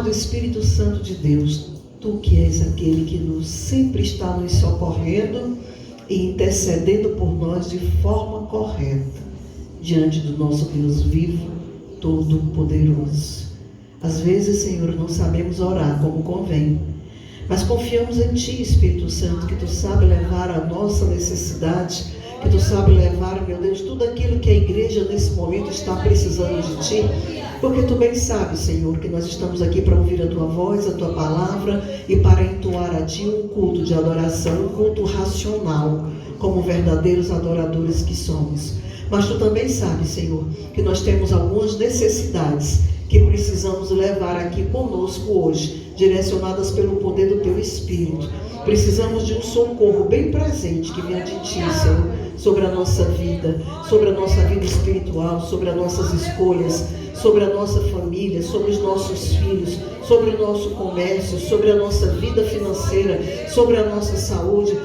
Amado Espírito Santo de Deus, Tu que és aquele que sempre está nos socorrendo e intercedendo por nós de forma correta, diante do nosso Deus vivo, todo-poderoso. Às vezes, Senhor, não sabemos orar como convém, mas confiamos em Ti, Espírito Santo, que Tu sabe levar a nossa necessidade, que Tu sabe levar, meu Deus, tudo aquilo que a igreja nesse momento está precisando de Ti, porque Tu bem sabes, Senhor, que nós estamos aqui para ouvir a Tua voz, a Tua palavra e para entoar a Ti um culto de adoração, um culto racional, como verdadeiros adoradores que somos. Mas Tu também sabes, Senhor, que nós temos algumas necessidades que precisamos levar aqui conosco hoje, direcionadas pelo poder do Teu Espírito. Precisamos de um socorro bem presente que venha de Ti, Senhor, sobre a nossa vida espiritual, sobre as nossas escolhas, sobre a nossa família, sobre os nossos filhos, sobre o nosso comércio, sobre a nossa vida financeira, sobre a nossa saúde.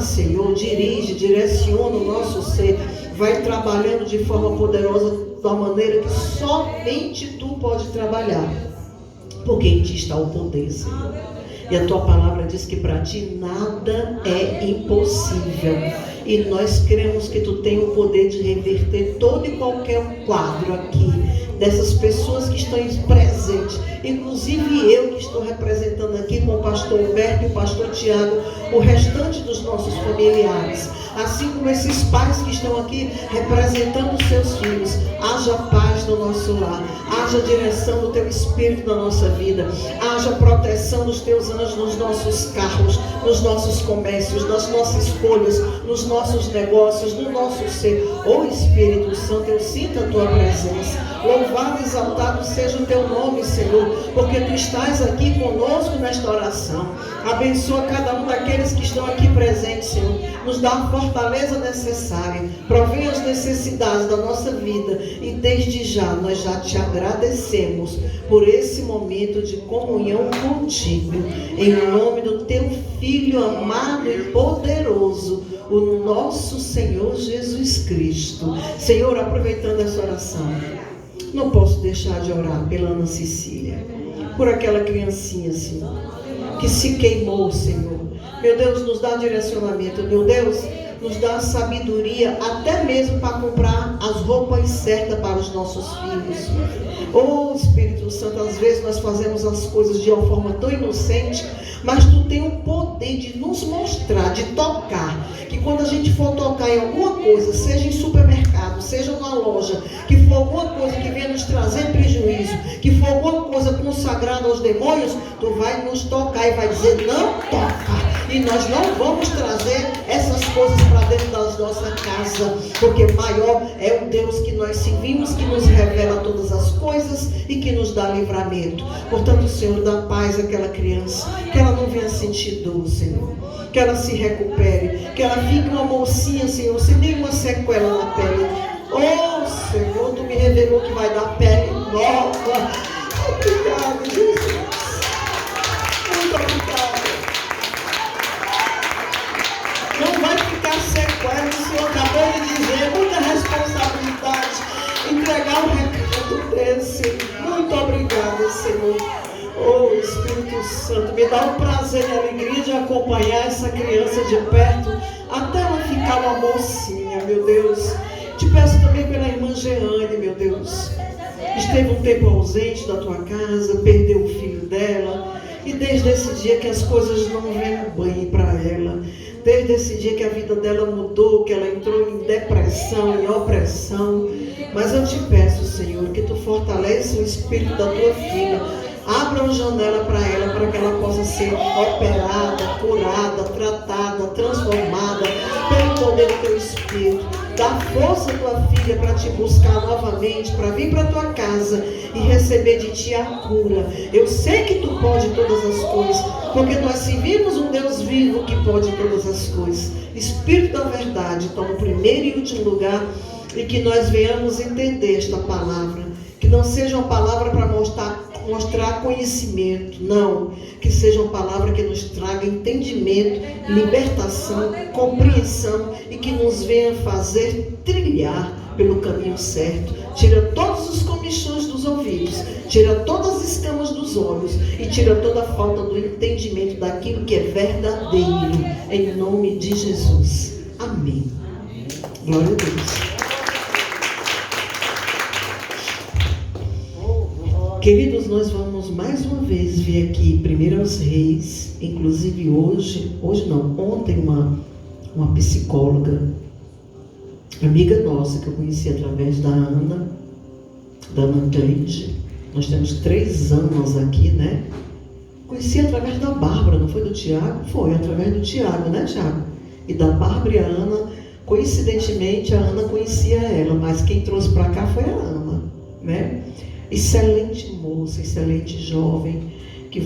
Senhor, direciona o nosso ser, vai trabalhando de forma poderosa, da maneira que somente Tu pode trabalhar, porque em Ti está o poder, Senhor. E a Tua palavra diz que para Ti nada é impossível. E nós cremos que Tu tem o poder de reverter todo e qualquer quadro aqui, dessas pessoas que estão presentes, inclusive eu que estou representando aqui com o pastor Humberto e o pastor Tiago, o restante dos nossos familiares, assim como esses pais que estão aqui representando os seus filhos. Haja paz no nosso lar, haja direção do Teu Espírito na nossa vida, haja proteção dos Teus anjos nos nossos carros, nos nossos comércios, nas nossas escolhas, nos nossos negócios, no nosso ser. Espírito Santo, eu sinto a Tua presença. Louvado e exaltado seja o Teu nome, Senhor, porque Tu estás aqui conosco nesta oração. Abençoa cada um daqueles que estão aqui presentes, Senhor. Nos dá a fortaleza necessária. Provê as necessidades da nossa vida. E desde já, nós já Te agradecemos por esse momento de comunhão contigo. Em nome do Teu Filho amado e poderoso, o nosso Senhor Jesus Cristo. Senhor, aproveitando essa oração, não posso deixar de orar pela Ana Cecília, por aquela criancinha, Senhor, que se queimou, Senhor. Meu Deus, nos dá direcionamento, meu Deus, nos dá sabedoria, até mesmo para comprar as roupas certas para os nossos filhos. Espírito Santo, às vezes nós fazemos as coisas de uma forma tão inocente, mas Tu tem o poder de nos mostrar, de tocar, que quando a gente for tocar em alguma coisa, seja em supermercado, seja numa loja, que for alguma coisa que venha nos trazer prejuízo, que for alguma coisa consagrada aos demônios, Tu vai nos tocar e vai dizer, não toca. E nós não vamos trazer essas coisas para dentro da nossa casa, porque maior é o Deus que nós servimos, que nos revela todas as coisas e que nos dá livramento. Portanto, Senhor, dá paz àquela criança, que ela não venha sentir dor, Senhor, que ela se recupere, que ela fique uma mocinha, Senhor, sem nenhuma sequela na pele. Senhor, Tu me revelou que vai dar pele nova. Obrigado, Jesus. Muito obrigado. Não vai ficar sequela, o Senhor acabou de dizer, muita responsabilidade, entregar um recado desse. Muito obrigada, Senhor. Espírito Santo, me dá o prazer e a alegria de acompanhar essa criança de perto, até ela ficar uma mocinha, meu Deus. Te peço também pela irmã Jeane, meu Deus. Esteve um tempo ausente da Tua casa, perdeu o filho dela, e desde esse dia que as coisas não vêm bem para ela, desde esse dia que a vida dela mudou, que ela entrou em depressão, em opressão. Mas eu Te peço, Senhor, que Tu fortaleça o espírito da Tua filha. Abra uma janela para ela, para que ela possa ser operada, curada, tratada, transformada pelo poder do Teu Espírito. Dá força à Tua filha para Te buscar novamente, para vir para a Tua casa e receber de Ti a cura. Eu sei que Tu pode todas as coisas, porque nós servimos um Deus vivo que pode todas as coisas. Espírito da verdade, toma o primeiro e último lugar, e que nós venhamos entender esta palavra. Que não seja uma palavra para mostrar mostrar conhecimento, não. Que seja uma palavra que nos traga entendimento, libertação, compreensão e que nos venha fazer trilhar pelo caminho certo. Tira todos os comichões dos ouvidos, tira todas as escamas dos olhos e tira toda a falta do entendimento daquilo que é verdadeiro, em nome de Jesus. Amém. Glória a Deus. Queridos, nós vamos mais uma vez ver aqui 1 Reis, inclusive ontem uma psicóloga, amiga nossa, que eu conheci através da Ana Cleide. Nós temos 3 anos aqui, né? Conheci através da Bárbara, não foi do Tiago? Foi, através do Tiago, né, Tiago? E da Bárbara e a Ana, coincidentemente a Ana conhecia ela, mas quem trouxe para cá foi a Ana, né? Excelente moça, excelente jovem, que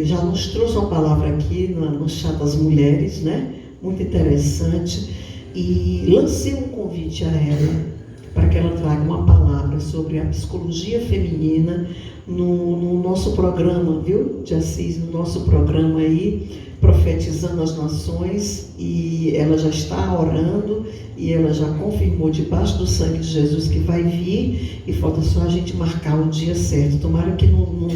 já nos trouxe uma palavra aqui no Chá das Mulheres, né? Muito interessante. E lancei um convite a ela para que ela traga uma palavra sobre a psicologia feminina no nosso programa, viu, de Assis, no nosso programa aí, Profetizando as Nações, e ela já está orando e ela já confirmou debaixo do sangue de Jesus que vai vir, e falta só a gente marcar o dia certo. Tomara que não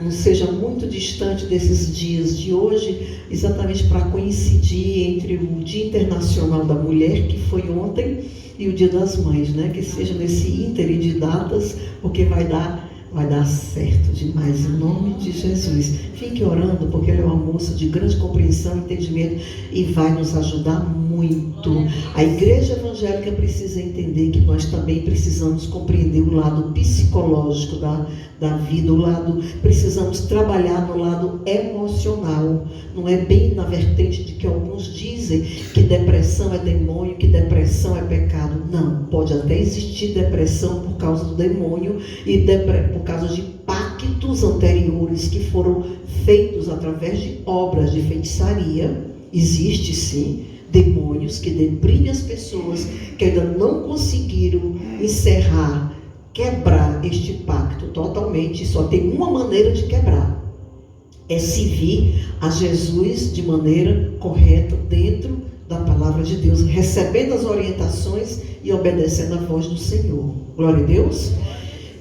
seja muito distante desses dias de hoje, exatamente para coincidir entre o Dia Internacional da Mulher, que foi ontem, e o Dia das Mães, né? Que seja nesse ínterim de datas, porque vai dar certo demais, em nome de Jesus. Fique orando, porque ela é uma moça de grande compreensão e entendimento e vai nos ajudar muito. A igreja evangélica precisa entender que nós também precisamos compreender o lado psicológico da vida, precisamos trabalhar no lado emocional. Não é bem na vertente de que alguns dizem que depressão é demônio, que depressão é pecado. Não, pode até existir depressão por causa do demônio e por causa de pactos anteriores que foram feitos através de obras de feitiçaria. Existe sim demônios que deprimem as pessoas que ainda não conseguiram quebrar este pacto totalmente. Só tem uma maneira de quebrar: é se vir a Jesus de maneira correta dentro da palavra de Deus, recebendo as orientações e obedecendo a voz do Senhor. Glória a Deus.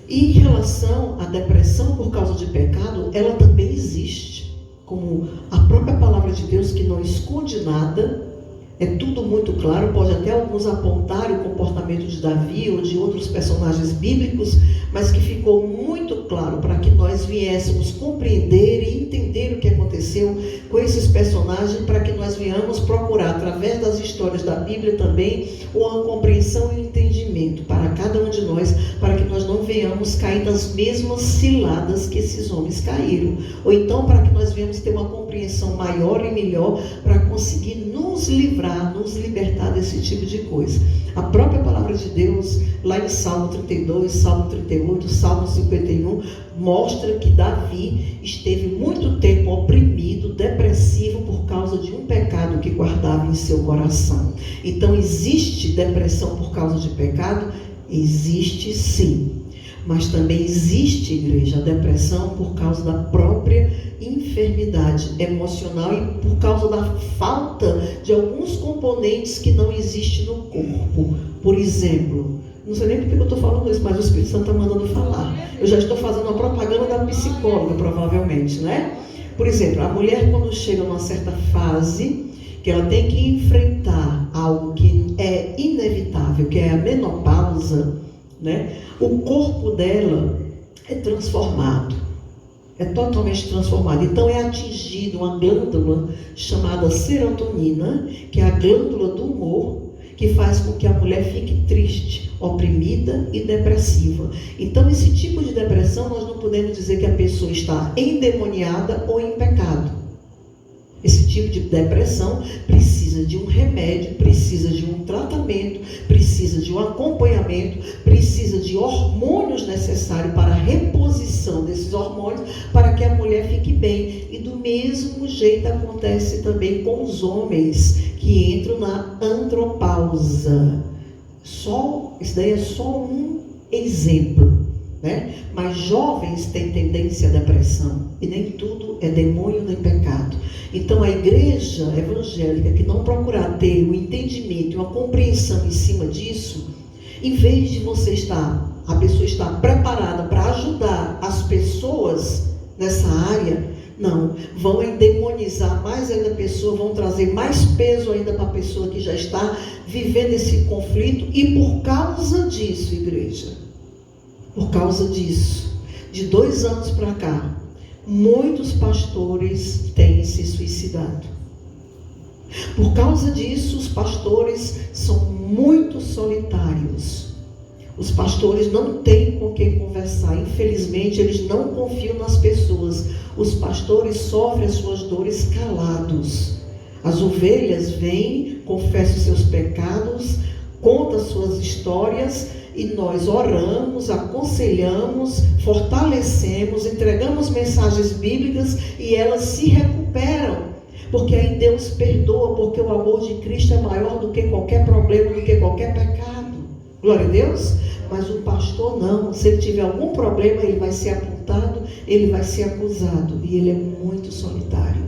E em relação à depressão por causa de pecado, ela também existe, como a própria palavra de Deus, que não esconde nada. É tudo muito claro, pode até alguns apontarem o comportamento de Davi ou de outros personagens bíblicos, mas que ficou muito claro para que nós viéssemos compreender e entender o que aconteceu com esses personagens, para que nós venhamos procurar, através das histórias da Bíblia também, uma compreensão e entendimento para cada um de nós, para que nós não venhamos cair nas mesmas ciladas que esses homens caíram, ou então para que nós venhamos ter uma compreensão maior e melhor para conseguir nos libertar desse tipo de coisa. A própria palavra de Deus, lá em Salmo 32, Salmo 38, Salmo 51, mostra que Davi esteve muito tempo oprimido, depressivo, por causa de um pecado que guardava em seu coração. Então, existe depressão por causa de pecado? Existe sim. Mas também existe, igreja, a depressão por causa da própria enfermidade emocional e por causa da falta de alguns componentes que não existem no corpo. Por exemplo, não sei nem porque eu estou falando isso, mas o Espírito Santo está mandando falar. Eu já estou fazendo a propaganda da psicóloga, provavelmente, né? Por exemplo, a mulher, quando chega a uma certa fase, que ela tem que enfrentar algo que é inevitável, que é a menopausa, né? O corpo dela é transformado, é totalmente transformado. Então é atingido uma glândula chamada serotonina, que é a glândula do humor, que faz com que a mulher fique triste, oprimida e depressiva. Então, esse tipo de depressão, nós não podemos dizer que a pessoa está endemoniada ou em pecado. Esse tipo de depressão precisa de um remédio, precisa de um tratamento, precisa de um acompanhamento, precisa de hormônios necessários para a reposição desses hormônios, para que a mulher fique bem. E do mesmo jeito acontece também com os homens que entram na andropausa. Isso daí é só um exemplo, né? Mas jovens têm tendência à depressão, e nem tudo é demônio nem pecado. Então a igreja evangélica que não procurar ter um entendimento e uma compreensão em cima disso, em vez de a pessoa estar preparada para ajudar as pessoas nessa área, não, vão endemonizar mais ainda a pessoa, vão trazer mais peso ainda para a pessoa que já está vivendo esse conflito. E por causa disso, igreja, por causa disso, de 2 anos para cá, muitos pastores têm se suicidado. Por causa disso, os pastores são muito solitários. Os pastores não têm com quem conversar. Infelizmente, eles não confiam nas pessoas. Os pastores sofrem as suas dores calados. As ovelhas vêm, confessam seus pecados, contam suas histórias, e nós oramos, aconselhamos, fortalecemos, entregamos mensagens bíblicas e elas se recuperam. Porque aí Deus perdoa, porque o amor de Cristo é maior do que qualquer problema, do que qualquer pecado. Glória a Deus. Mas o pastor não. Se ele tiver algum problema, ele vai ser apontado, ele vai ser acusado. E ele é muito solitário.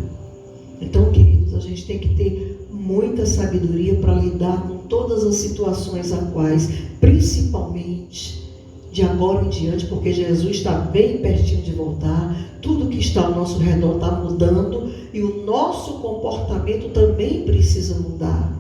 Então, queridos, a gente tem que ter muita sabedoria para lidar com todas as situações a quais, principalmente de agora em diante, porque Jesus está bem pertinho de voltar, tudo que está ao nosso redor está mudando, e o nosso comportamento também precisa mudar.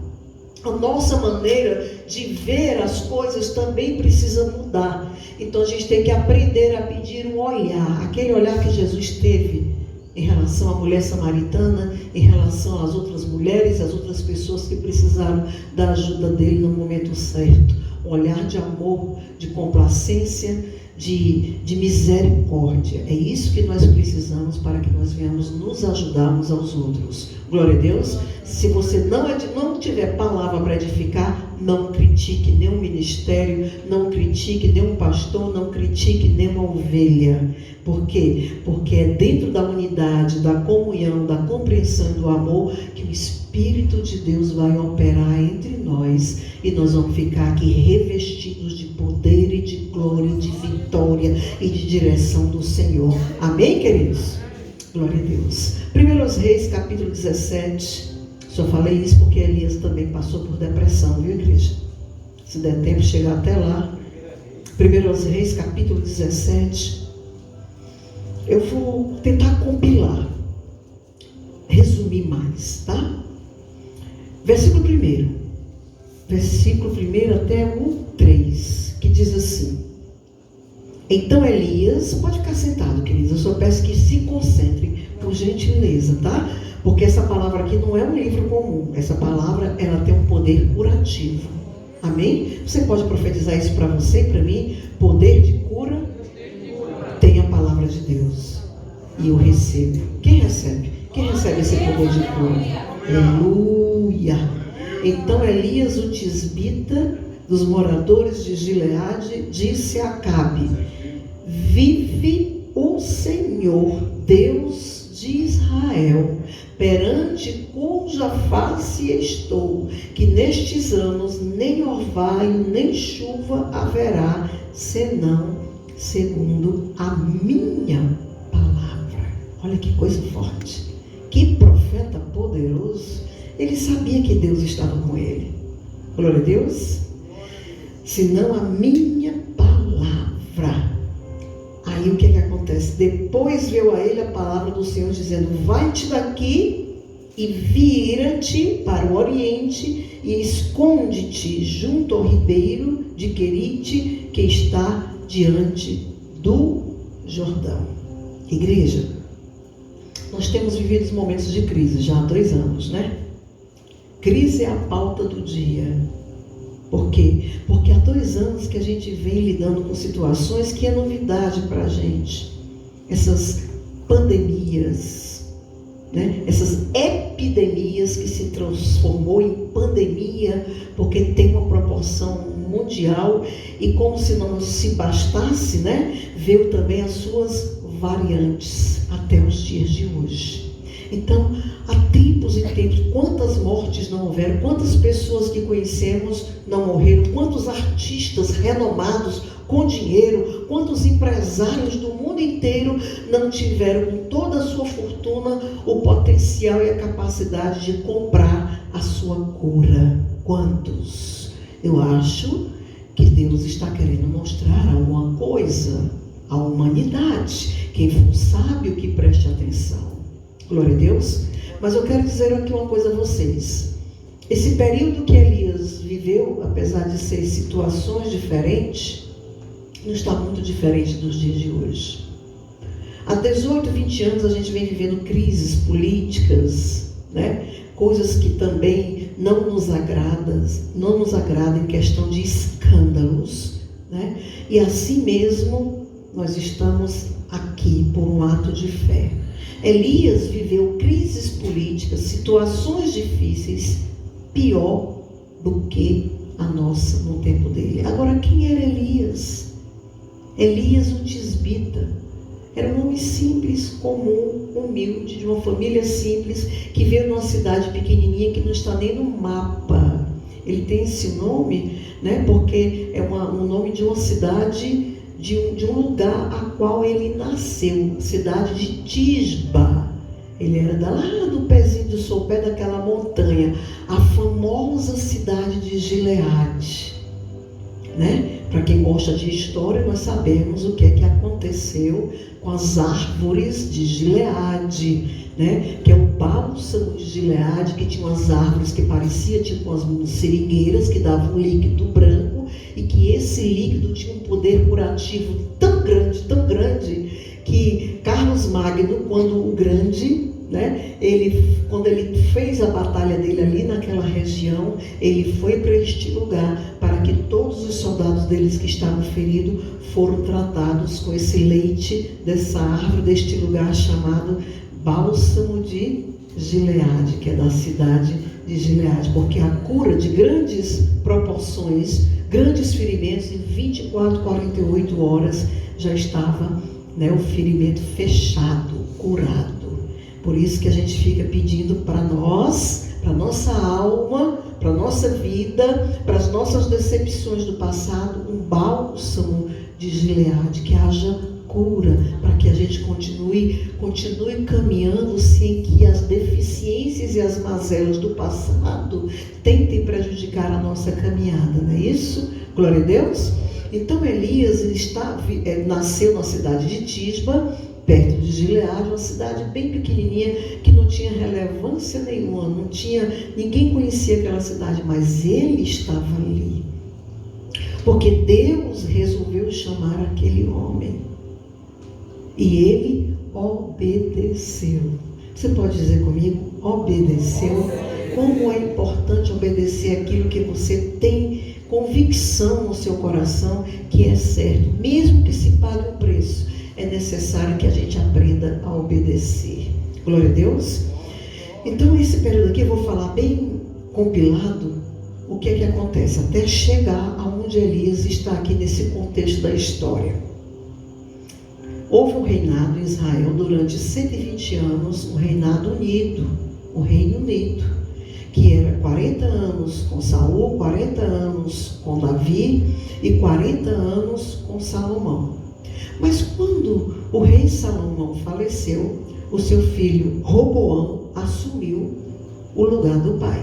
A nossa maneira de ver as coisas também precisa mudar. Então a gente tem que aprender a pedir um olhar, aquele olhar que Jesus teve em relação à mulher samaritana, em relação às outras mulheres, às outras pessoas que precisaram da ajuda dele no momento certo. Um olhar de amor, de complacência, de misericórdia. É isso que nós precisamos para que nós venhamos nos ajudar uns aos outros. Glória a Deus. Se você não tiver palavra para edificar, não critique nenhum ministério, não critique nenhum pastor, não critique nenhuma ovelha. Por quê? Porque é dentro da unidade, da comunhão, da compreensão e do amor que o Espírito de Deus vai operar entre nós, e nós vamos ficar aqui revestidos de poder e de glória, de vitória e de direção do Senhor. Amém, queridos? Glória a Deus. 1 Reis, capítulo 17. Só falei isso porque Elias também passou por depressão, viu, igreja? Se der tempo de chegar até lá. 1 Reis, capítulo 17. Eu vou tentar compilar, resumir mais, tá? Versículo 1. Versículo 1 até o 3, que diz assim: Então Elias, pode ficar sentado, queridos, eu só peço que se concentrem, por gentileza, tá? Porque essa palavra aqui não é um livro comum. Essa palavra, ela tem um poder curativo. Amém? Você pode profetizar isso para você e para mim? Poder de cura tem a palavra de Deus. E eu recebo. Quem recebe? Quem recebe esse poder de cura? Aleluia! Então Elias, o tisbita, dos moradores de Gileade, disse a Acabe: Vive o Senhor, Deus de Israel, perante cuja face estou, que nestes anos nem orvalho nem chuva haverá, senão segundo a minha palavra. Olha que coisa forte, que profeta poderoso. Ele sabia que Deus estava com ele. Glória a Deus. Senão a minha palavra. Aí o que acontece? Depois veio a ele a palavra do Senhor dizendo: Vai-te daqui e vira-te para o oriente e esconde-te junto ao ribeiro de Querite, que está diante do Jordão. Igreja, nós temos vivido momentos de crise já há 2 anos, né? Crise é a pauta do dia. Por quê? Porque há 2 anos que a gente vem lidando com situações que é novidade para a gente. Essas pandemias, né? Essas epidemias que se transformou em pandemia, porque tem uma proporção mundial, e como se não se bastasse, né? Veio também as suas variantes até os dias de hoje. Então, há tempos e tempos, quantas mortes não houveram, quantas pessoas que conhecemos não morreram, quantos artistas renomados com dinheiro, quantos empresários do mundo inteiro não tiveram com toda a sua fortuna o potencial e a capacidade de comprar a sua cura? Quantos? Eu acho que Deus está querendo mostrar alguma coisa à humanidade. Quem for sábio, que preste atenção. Glória a Deus. Mas eu quero dizer aqui uma coisa a vocês. Esse período que Elias viveu, apesar de ser situações diferentes, não está muito diferente dos dias de hoje. Há 18, 20 anos a gente vem vivendo crises políticas, né? Coisas que também não nos agradam em questão de escândalos, né? E assim mesmo nós estamos aqui por um ato de fé. Elias viveu crises políticas, situações difíceis, pior do que a nossa no tempo dele. Agora, quem era Elias? Elias, o tisbita, era um homem simples, comum, humilde, de uma família simples, que veio numa cidade pequenininha que não está nem no mapa. Ele tem esse nome, né, porque é um nome de uma cidade, de um lugar a qual ele nasceu, cidade de Tisba. Ele era lá do pezinho do sopé daquela montanha, a famosa cidade de Gileade, né? Para quem gosta de história, nós sabemos o que é que aconteceu com as árvores de Gileade, né? Que é o bálsamo de Gileade, que tinha umas árvores que pareciam tipo umas seringueiras que davam um líquido branco, e que esse líquido tinha um poder curativo tão grande, que Carlos Magno, quando o grande, né, quando ele fez a batalha dele ali naquela região, ele foi para este lugar para que todos os soldados deles que estavam feridos foram tratados com esse leite dessa árvore, deste lugar chamado Bálsamo de Gileade, que é da cidade de Gileade, porque a cura de grandes proporções, grandes ferimentos, em 24, 48 horas já estava, né, o ferimento fechado, curado. Por isso que a gente fica pedindo para nós, para nossa alma, para nossa vida, para as nossas decepções do passado, um bálsamo de Gileade, que haja cura, para que a gente continue caminhando sem que as deficiências e as mazelas do passado tentem prejudicar a nossa caminhada, não é isso? Glória a Deus. Então Elias nasceu na cidade de Tisba, perto de Gileade, uma cidade bem pequenininha, que não tinha relevância nenhuma, ninguém conhecia aquela cidade, mas ele estava ali, porque Deus resolveu chamar aquele homem, e ele obedeceu. Você pode dizer comigo, obedeceu? Como é importante obedecer aquilo que você tem convicção no seu coração que é certo, mesmo que se pague um preço. É necessário que a gente aprenda a obedecer. Glória a Deus. Então, esse período aqui eu vou falar bem compilado o que é que acontece até chegar aonde Elias está aqui nesse contexto da história. Houve um reinado em Israel durante 120 anos, um reinado unido, um reino unido, que era 40 anos com Saul, 40 anos com Davi e 40 anos com Salomão. Mas quando o rei Salomão faleceu, o seu filho Roboão assumiu o lugar do pai.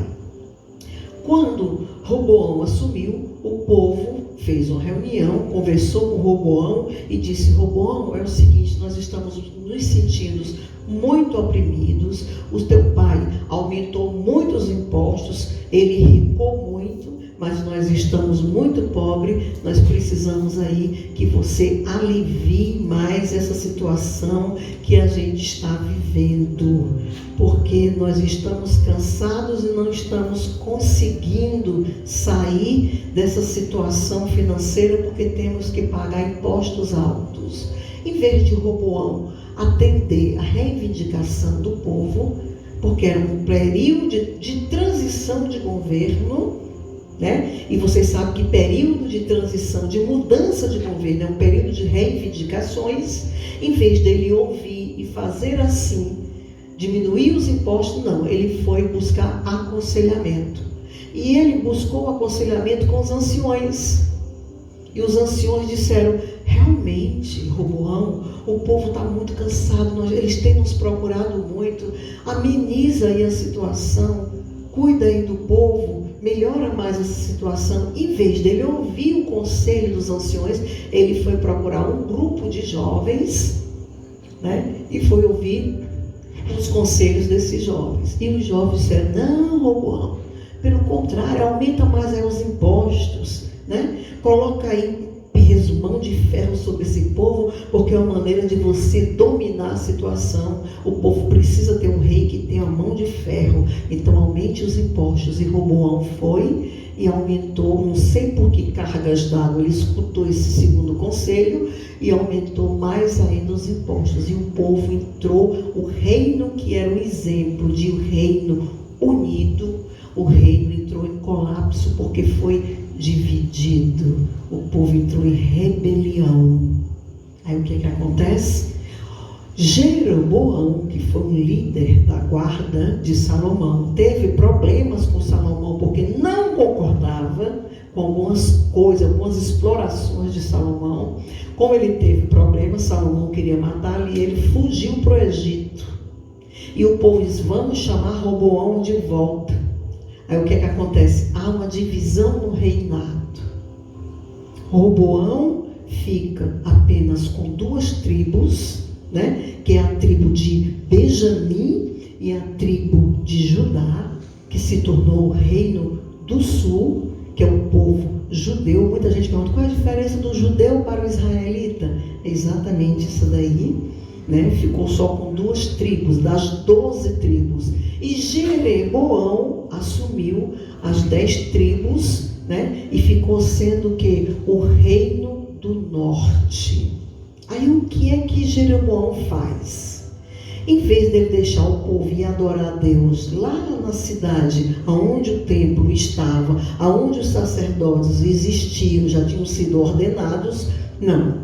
Quando Roboão assumiu, o povo fez uma reunião, conversou com Roboão e disse: Roboão, é o seguinte, nós estamos nos sentindo muito oprimidos, o teu pai aumentou muito os impostos, ele ricou muito, mas nós estamos muito pobres, nós precisamos aí que você alivie mais essa situação que a gente está vivendo, porque nós estamos cansados e não estamos conseguindo sair dessa situação financeira, porque temos que pagar impostos altos. Em vez de Roboão atender a reivindicação do povo, porque era um período de transição de governo, né? E vocês sabem que período de transição, de mudança de governo, é um período de reivindicações. Em vez dele ouvir e fazer assim, diminuir os impostos, não, ele foi buscar aconselhamento. E ele buscou aconselhamento com os anciões. E os anciões disseram: realmente, Roboão, o povo está muito cansado, eles têm nos procurado muito, ameniza aí a situação, cuida aí do povo, melhora mais essa situação. Em vez dele ouvir o conselho dos anciões, ele foi procurar um grupo de jovens, né, e foi ouvir os conselhos desses jovens. E os jovens disseram: não, Roboão, pelo contrário, aumenta mais aí os impostos, né? Coloca aí peso, mão de ferro sobre esse povo, porque é uma maneira de você dominar a situação. O povo precisa ter um rei que tenha mão de ferro, então aumente os impostos. E Roboão foi e aumentou, não sei por que cargas d'água, ele escutou esse segundo conselho e aumentou mais ainda os impostos. E o povo entrou, o reino que era o exemplo de um reino unido, o reino entrou em colapso porque foi dividido. O povo entrou em rebelião. Aí o que acontece? Jeroboão, que foi um líder da guarda de Salomão, teve problemas com Salomão porque não concordava com algumas coisas, algumas explorações de Salomão. Como ele teve problemas, Salomão queria matá-lo e ele fugiu para o Egito. E o povo diz: vamos chamar Roboão de volta. Aí o que acontece? Há uma divisão no reinado. Roboão fica apenas com 2 tribos, né? Que é a tribo de Benjamim e a tribo de Judá, que se tornou o reino do sul, que é o povo judeu. Muita gente pergunta: qual é a diferença do judeu para o israelita? É exatamente isso daí, né? Ficou só com 2 tribos, das 12 tribos. E Jeroboão assumiu as 10 tribos, né? E ficou sendo o quê? O reino do norte. Aí o que é que Jeroboão faz? Em vez dele deixar o povo ir adorar a Deus lá na cidade, onde o templo estava, onde os sacerdotes existiam, já tinham sido ordenados, não.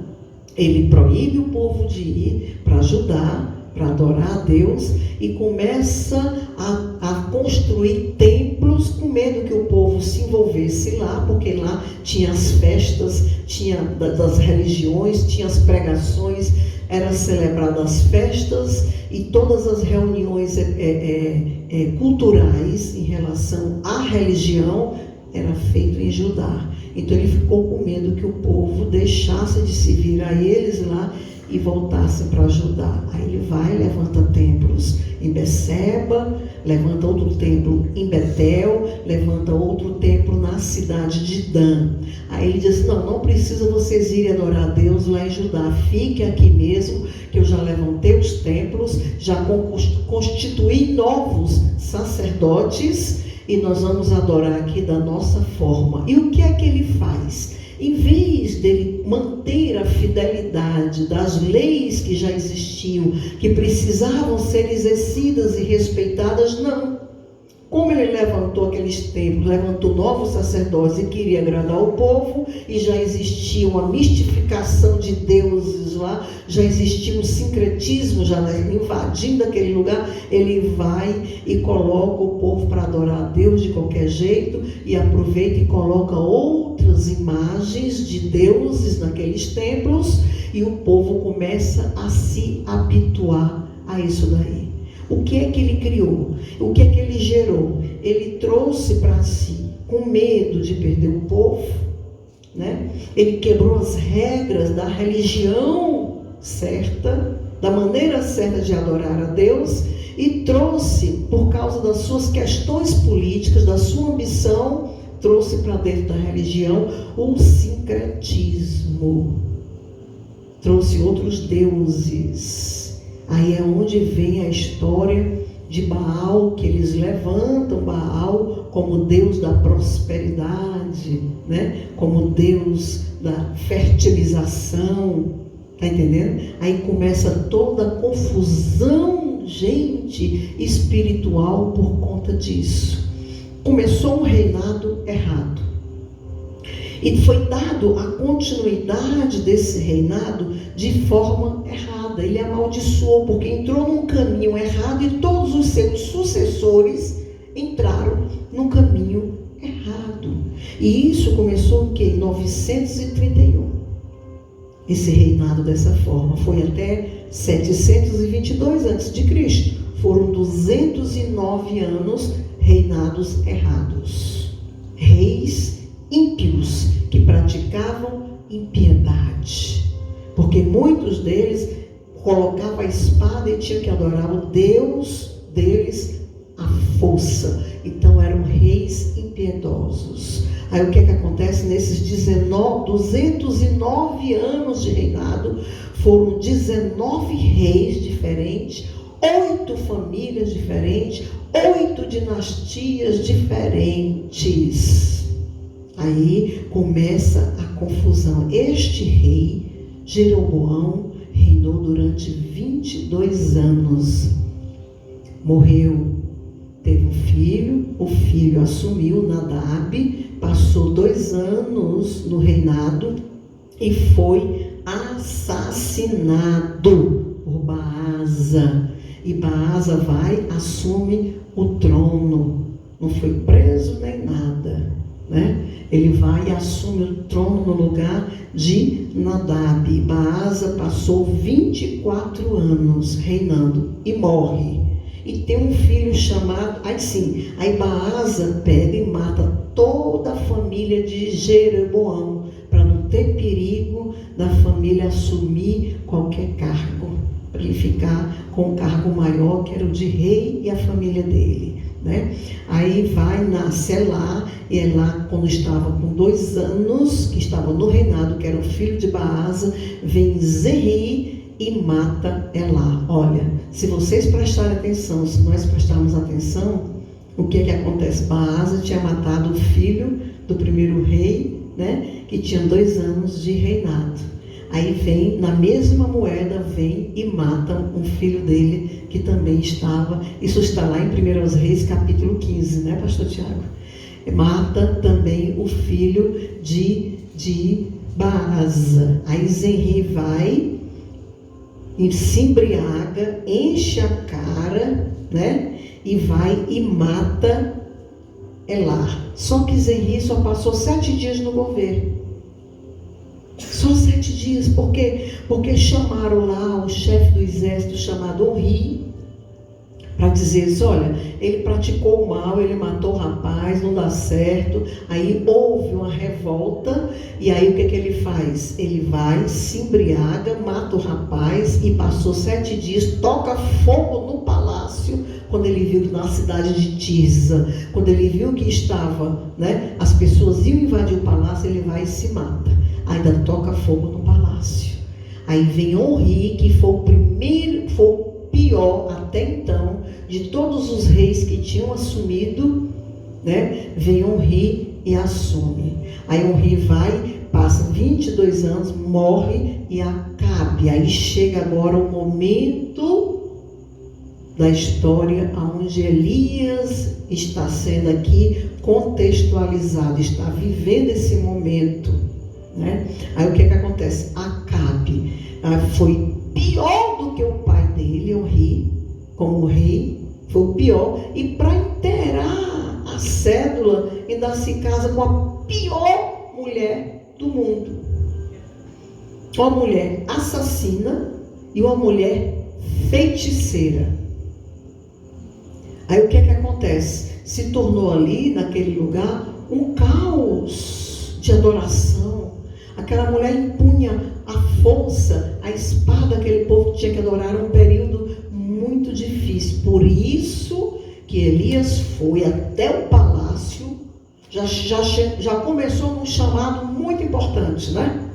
Ele proíbe o povo de ir para Judá, para adorar a Deus, e começa a construir templos com medo que o povo se envolvesse lá, porque lá tinha as festas, tinha das religiões, tinha as pregações, eram celebradas as festas e todas as reuniões culturais em relação à religião era feito em Judá. Então ele ficou com medo que o povo deixasse de se vir a eles lá e voltasse para Judá. Aí ele vai, levanta templos em Beceba, levanta outro templo em Betel, levanta outro templo na cidade de Dan. Aí ele diz: não precisa vocês irem adorar a Deus lá em Judá, fique aqui mesmo, que eu já levantei os templos, já constituí novos sacerdotes, e nós vamos adorar aqui da nossa forma. E o que é que ele faz? Em vez dele manter a fidelidade das leis que já existiam, que precisavam ser exercidas e respeitadas, não. Como ele levantou aqueles templos, levantou novos sacerdotes e queria agradar o povo, e já existia uma mistificação de deuses lá, já existia um sincretismo já invadindo aquele lugar, ele vai e coloca o povo para adorar a Deus de qualquer jeito, e aproveita e coloca outras imagens de deuses naqueles templos, e o povo começa a se habituar a isso daí. O que é que ele criou? O que é que ele gerou? Ele trouxe para si, com medo de perder o povo, né? Ele quebrou as regras da religião certa, da maneira certa de adorar a Deus, e trouxe, por causa das suas questões políticas, da sua ambição, trouxe para dentro da religião o sincretismo. Trouxe outros deuses. Aí é onde vem a história de Baal, que eles levantam Baal como Deus da prosperidade, né? Como Deus da fertilização, tá entendendo? Aí começa toda a confusão, gente, espiritual por conta disso. Começou um reinado errado. E foi dado a continuidade desse reinado de forma errada. Ele amaldiçoou porque entrou num caminho errado e todos os seus sucessores entraram num caminho errado. E isso começou em que? Em 931. Esse reinado dessa forma foi até 722 a.C. Foram 209 anos reinados errados. Reis ímpios que praticavam impiedade. Porque muitos deles colocavam a espada e tinham que adorar o Deus deles, a força. Então eram reis impiedosos. Aí o que acontece? Nesses 209 anos de reinado, foram 19 reis diferentes, 8 famílias diferentes, 8 dinastias diferentes. Aí começa a confusão. Este rei, Jeroboão, reinou durante 22 anos. Morreu, teve um filho, o filho assumiu, Nadab, passou 2 anos no reinado e foi assassinado por Baasa. E Baasa vai, assume o trono. Não foi preso nem nada, né? Ele vai e assume o trono no lugar de Nadab. Baasa passou 24 anos reinando e morre. E tem um filho chamado, aí Baasa pega e mata toda a família de Jeroboão, para não ter perigo da família assumir qualquer cargo, para ele ficar com um cargo maior, que era o de rei e a família dele, né? Aí vai, nasce lá, e é lá quando estava com 2 anos, que estava no reinado, que era o filho de Baasa, vem Zerri e mata Elá. Olha, se vocês prestarem atenção, se nós prestarmos atenção, o que acontece? Baasa tinha matado o filho do primeiro rei, né, que tinha 2 anos de reinado. Aí vem, na mesma moeda, vem e matam um filho dele, que também estava, isso está lá em 1 Reis, capítulo 15, né, pastor Tiago? Mata também o filho de Baasa. Aí Zerri vai, e se embriaga, enche a cara, né? E vai e mata Elá. Só que Zerri só passou 7 dias no governo. Só 7 dias. Por quê? Porque chamaram lá o chefe do exército chamado Onri, para dizer assim, olha, ele praticou o mal, ele matou o rapaz, não dá certo. Aí houve uma revolta, e aí o que ele faz? Ele vai, se embriaga, mata o rapaz, e passou 7 dias, toca fogo no palácio, quando ele viu que na cidade de Tirza, quando ele viu que estava, né, as pessoas iam invadir o palácio, ele vai e se mata. Ainda toca fogo no palácio. Aí vem Onri, que foi o primeiro, foi o pior até então, de todos os reis que tinham assumido, né? Vem Onri e assume. Aí Onri vai, passa 22 anos, morre e Acabe. Aí chega agora o momento da história onde Elias está sendo aqui contextualizado, está vivendo esse momento, né? Aí o que acontece? Acabe foi pior do que o pai dele, Onri, como rei, foi o pior. E para inteirar a cédula, ainda se casa com a pior mulher do mundo. Uma mulher assassina e uma mulher feiticeira. Aí o que acontece? Se tornou ali, naquele lugar, um caos de adoração. Aquela mulher impunha a força, a espada, aquele povo tinha que adorar, um período muito difícil. Por isso que Elias foi até o palácio, já começou num chamado muito importante, né?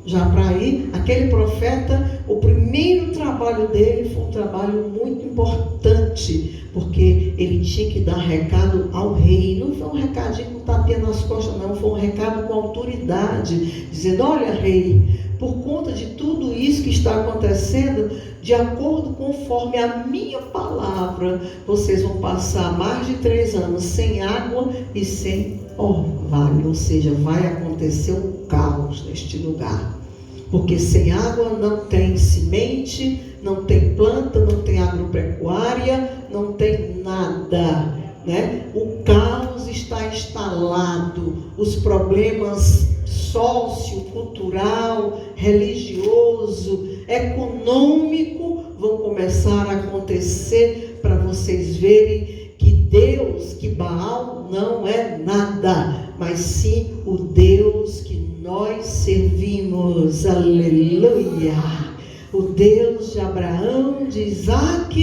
Já para ir, aquele profeta, o primeiro trabalho dele foi um trabalho muito importante, porque ele tinha que dar recado ao rei. Não foi um recadinho com tapinha nas costas, não, foi um recado com autoridade, dizendo, olha rei, por conta de tudo isso que está acontecendo, de acordo conforme a minha palavra, vocês vão passar mais de 3 anos sem água e sem orvalho, ou seja, vai acontecer um caos neste lugar, porque sem água não tem semente, não tem planta, não tem agropecuária, não tem nada. né? O caos está instalado, os problemas sociocultural, religioso, econômico vão começar a acontecer para vocês verem que Deus, que Baal não é nada, mas sim o Deus que nós servimos. Aleluia! O Deus de Abraão, de Isaac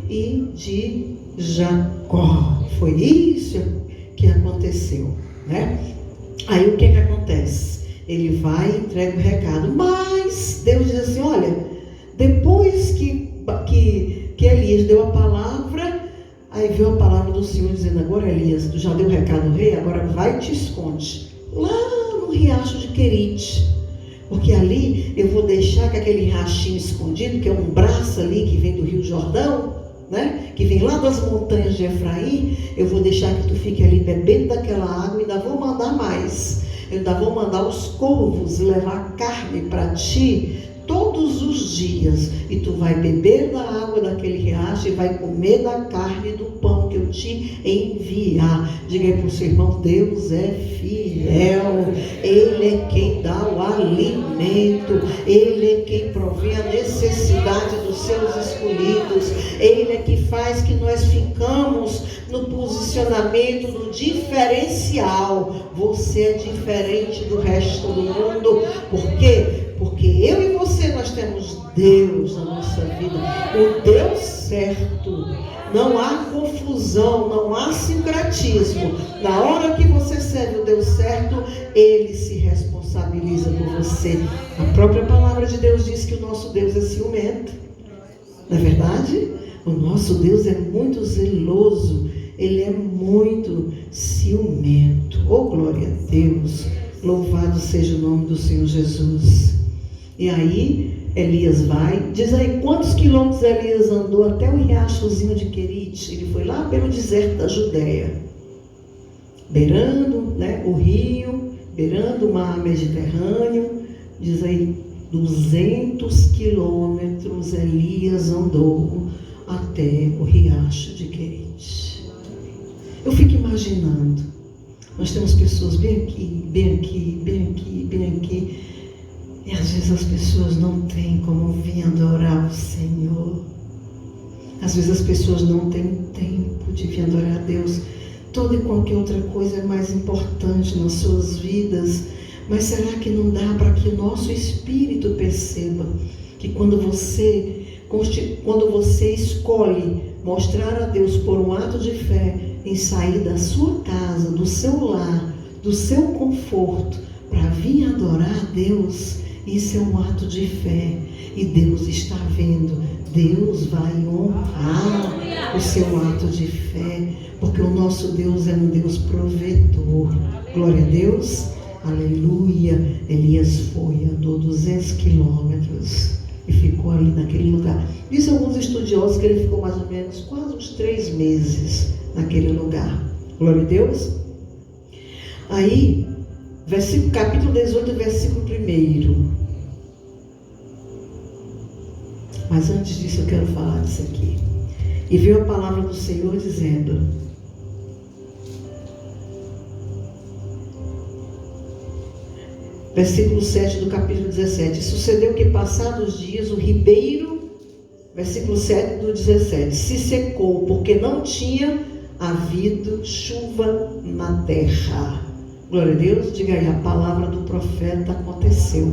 e de Jacó. Foi isso que aconteceu, né? Aí o que acontece? Ele vai e entrega o recado, mas Deus diz assim, olha, depois que Elias deu a palavra, aí veio a palavra do Senhor dizendo, agora Elias, tu já deu o recado ao rei, agora vai e te esconde lá no riacho de Querite, porque ali eu vou deixar que aquele riachinho escondido, que é um braço ali que vem do Rio Jordão, né? Que vem lá das montanhas de Efraim, eu vou deixar que tu fique ali bebendo daquela água e ainda vou mandar mais. Eu ainda vou mandar os corvos levar carne para ti todos os dias. E tu vai beber da água daquele riacho e vai comer da carne do pão que eu te enviar. Diga aí para o seu irmão, Deus é fiel. Ele é quem dá o alimento. Ele é quem provê a necessidade dos seus escolhidos. Ele é que faz que nós ficamos no posicionamento do diferencial. Você é diferente do resto do mundo. Por quê? Porque eu e você, nós temos Deus na nossa vida. O Deus certo. Não há confusão, não há sincretismo. Na hora que você serve o Deus certo, Ele se responsabiliza por você. A própria palavra de Deus diz que o nosso Deus é ciumento. Não é verdade? O nosso Deus é muito zeloso. Ele é muito ciumento. Oh, glória a Deus. Louvado seja o nome do Senhor Jesus. E aí, Elias vai. Diz aí, quantos quilômetros Elias andou até o riachozinho de Querite? Ele foi lá pelo deserto da Judéia. Beirando, né, o rio, beirando o mar Mediterrâneo. Diz aí, 200 quilômetros Elias andou até o riacho de Querite. Eu fico imaginando, nós temos pessoas bem aqui, bem aqui, bem aqui, bem aqui, e às vezes as pessoas não têm como vir adorar o Senhor. Às vezes as pessoas não têm tempo de vir adorar a Deus. Toda e qualquer outra coisa é mais importante nas suas vidas. Mas será que não dá para que o nosso espírito perceba que quando você escolhe mostrar a Deus por um ato de fé em sair da sua casa, do seu lar, do seu conforto, para vir adorar a Deus, isso é um ato de fé. E Deus está vendo. Deus vai honrar o seu ato de fé, porque o nosso Deus é um Deus provedor. Glória a Deus. Aleluia. Elias foi, andou 200 quilômetros e ficou ali naquele lugar. Dizem alguns estudiosos que ele ficou mais ou menos quase uns 3 meses naquele lugar. Glória a Deus. Aí, capítulo 18, versículo 1. Mas antes disso eu quero falar disso aqui. E veio a palavra do Senhor dizendo: versículo 7 do capítulo 17. Sucedeu que passados dias o ribeiro, versículo 7 do 17, se secou, porque não tinha havido chuva na terra. Glória a Deus. Diga aí, a palavra do profeta aconteceu.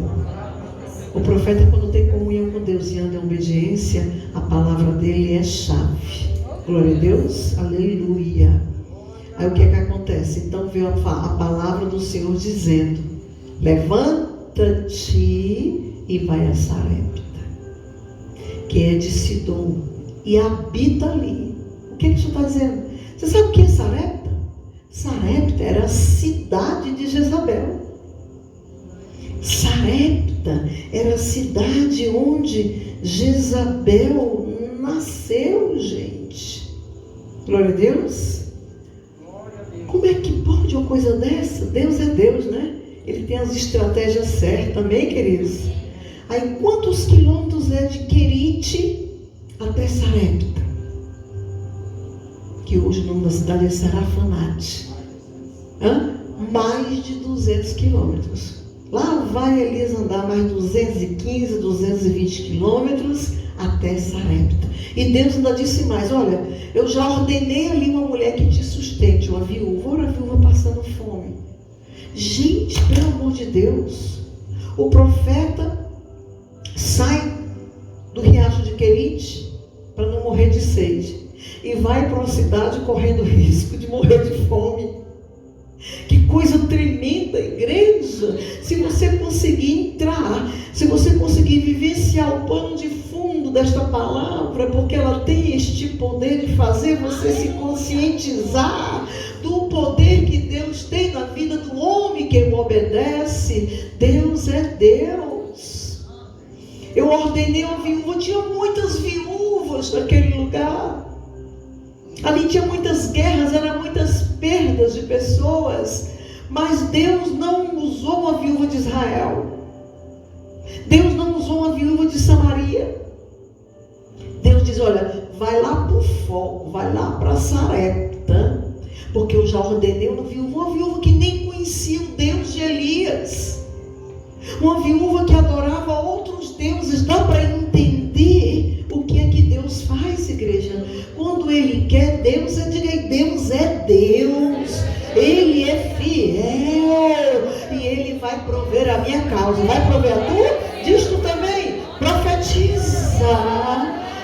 O profeta, quando tem comunhão com Deus e anda em obediência, a palavra dele é chave. Glória a Deus. Aleluia. Aí o que é que acontece? Então veio a palavra do Senhor dizendo: levanta-te e vai a Sarepta, que é de Sidom, e habita ali. O que isso está dizendo? Você sabe o que é Sarepta? Sarepta era a cidade de Jezabel. Sarepta era a cidade onde Jezabel nasceu, gente. Glória a Deus. Como é que pode uma coisa dessa? Deus é Deus, né? Ele tem as estratégias certas, amém, queridos? Aí quantos quilômetros é de Querite até Sarepta? que hoje o nome da cidade é Sarafanate. Mais de 200 quilômetros. Lá vai Elias andar mais 215, 220 quilômetros até Sarepta. E Deus ainda disse mais: olha, eu já ordenei ali uma mulher que te sustente, uma viúva. Ora, a viúva passando fome. Gente, pelo amor de Deus, o profeta sai do riacho de Querite para não morrer de sede e vai para uma cidade correndo risco de morrer de fome. Que coisa tremenda, igreja. Se você conseguir entrar, se você conseguir vivenciar o pano de fundo desta palavra, porque ela tem este poder de fazer você se conscientizar do poder que Deus tem na vida do homem que o obedece. Deus é Deus. Eu ordenei uma viúva, tinha muitas viúvas naquele lugar. Ali tinha muitas guerras, eram muitas perdas de pessoas, mas Deus não usou uma viúva de Israel. Deus não usou uma viúva de Samaria. Deus diz: olha, vai lá para o foco, vai lá para Sarepta, porque eu já ordenei uma viúva que nem conhecia o Deus de Elias, uma viúva que adorava outros deuses. Dá para entender o que é que Deus faz, igreja? Quando Ele quer, Deus é Deus, Ele é fiel, e Ele vai prover a minha causa. Vai prover a tua? Diz tu também, profetiza.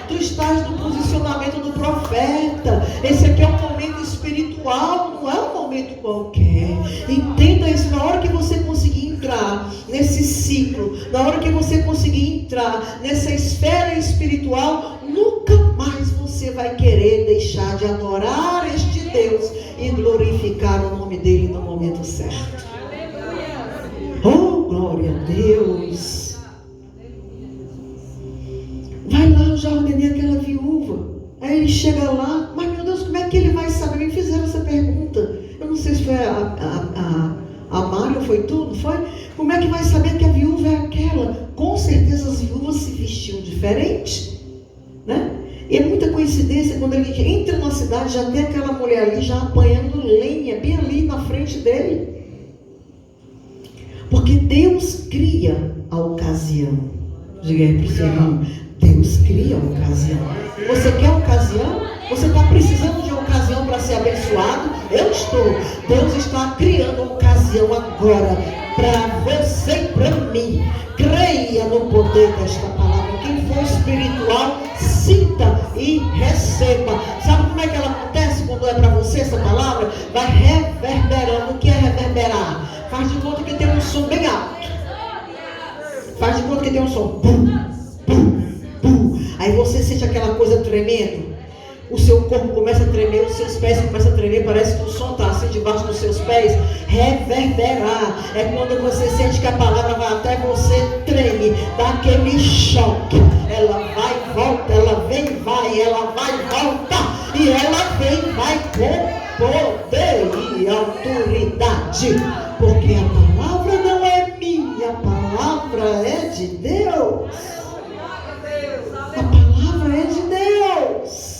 Tu estás no posicionamento do profeta. Esse aqui é um momento espiritual, não é um momento qualquer. Entenda isso. Na hora que você conseguir entrar nesse ciclo, na hora que você conseguir entrar nessa esfera espiritual, nunca mais você vai querer deixar de adorar este Deus e glorificar o nome dele no momento certo. Oh, glória a Deus. Vai lá, eu já ordenei aquela viúva. Aí ele chega lá, mas meu Deus, como é que ele vai saber? Me fizeram essa pergunta. Eu não sei se foi a Mário, foi tu, não foi? Como é que vai saber que a viúva é aquela? Com certeza as viúvas se vestiam diferente, né? E é muita coincidência quando ele entra na cidade, já tem aquela mulher ali já apanhando lenha, bem ali na frente dele. Porque Deus cria a ocasião. Diga aí para o seu irmão: Deus cria a ocasião. Você quer ocasião? Você está precisando de ocasião para ser abençoado? Eu estou. Deus está criando ocasião agora para você e para mim. Creia no poder desta palavra. Quem for espiritual, sinta e receba. Sabe como é que ela acontece quando é para você essa palavra? Vai reverberando. O que é reverberar? Faz de conta que tem um som bem alto. Faz de conta que tem um som. Aí você sente aquela coisa tremendo. O seu corpo começa a tremer, os seus pés começam a tremer. Parece que o som está assim debaixo dos seus pés. Reverberar é quando você sente que a palavra vai até você, treme, dá aquele choque. Ela vai e volta, ela vem e vai, ela vai e volta. E ela vem e vai com poder e autoridade. Porque a palavra não é minha, a palavra é de Deus. A palavra é de Deus.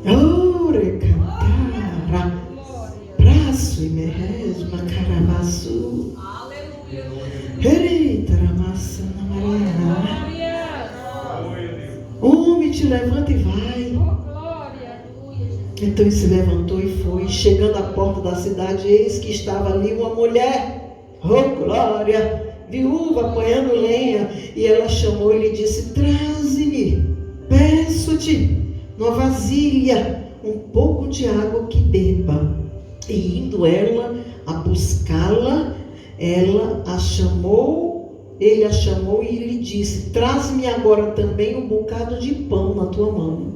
Ore cantara, braço e merresma caramaçu. Eita, ramassa na Maria. Homem, te levanta e vai. Então ele se levantou e foi. Chegando à porta da cidade, eis que estava ali uma mulher. Oh, glória! Viúva apanhando lenha. E ela chamou e lhe disse: traze-me, peço-te, numa vasilha, um pouco de água que beba. E indo ela a buscá-la, ela a chamou, ele a chamou e lhe disse: traze-me agora também um bocado de pão na tua mão.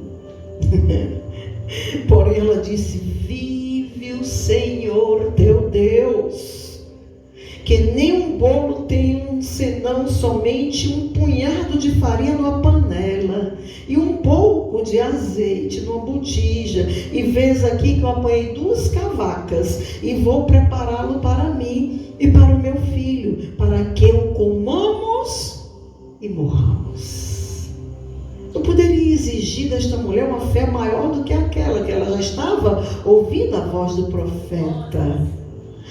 Porém ela disse: vive o Senhor teu Deus, que nem um bolo tenho, senão somente um punhado de farinha numa panela e um pouco de azeite numa botija. E vês aqui que eu apanhei 2 cavacas e vou prepará-lo para mim e para o meu filho, para que o comamos e morramos. Eu poderia exigir exigida a esta mulher uma fé maior do que aquela, que ela já estava ouvindo a voz do profeta.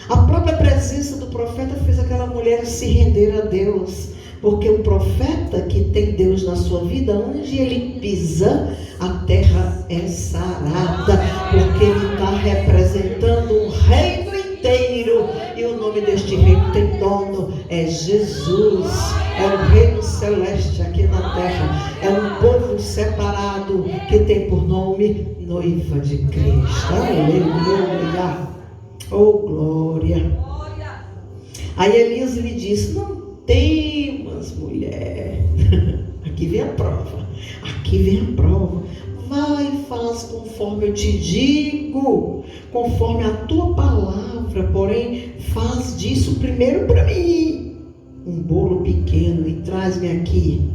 A própria presença do profeta fez aquela mulher se render a Deus, porque o profeta que tem Deus na sua vida, onde ele pisa, a terra é sarada, porque ele está representando um reino inteiro, e o nome deste reino tem dono, é Jesus, é o reino celeste aqui na terra, é um povo separado que tem por nome noiva de Cristo. Aleluia, oh glória. Aí Elias lhe disse: não temas, mulher. Aqui vem a prova, aqui vem a prova. Vai e faz conforme eu te digo, conforme a tua palavra, porém faz disso primeiro para mim um bolo pequeno e traz-me aqui.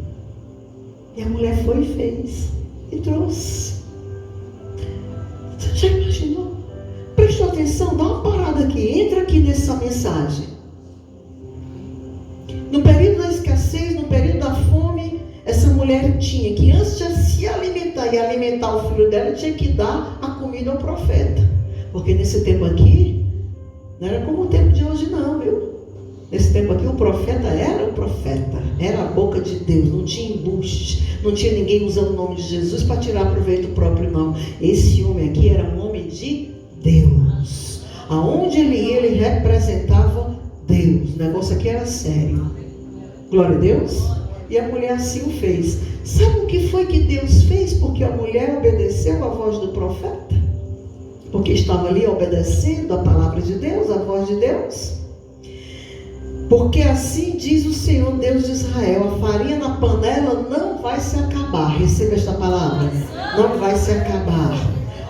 E a mulher foi e fez e trouxe. Você já imaginou? Prestou atenção, dá uma parada aqui, entra aqui nessa mensagem. No período da escassez, no período da fome, essa mulher tinha que, antes de se alimentar e alimentar o filho dela, tinha que dar a comida ao profeta. Porque nesse tempo aqui, não era como o tempo de hoje não, viu? Nesse tempo aqui, o profeta, era a boca de Deus, não tinha embuste, não tinha ninguém usando o nome de Jesus para tirar proveito próprio, não. Esse homem aqui era um homem de Deus. Aonde ele ia, ele representava Deus. O negócio aqui era sério. Glória a Deus. E a mulher assim o fez. Sabe o que foi que Deus fez? Porque a mulher obedeceu a voz do profeta, porque estava ali obedecendo a palavra de Deus, a voz de Deus. Porque assim diz o Senhor Deus de Israel: a farinha na panela não vai se acabar. Receba esta palavra: não vai se acabar.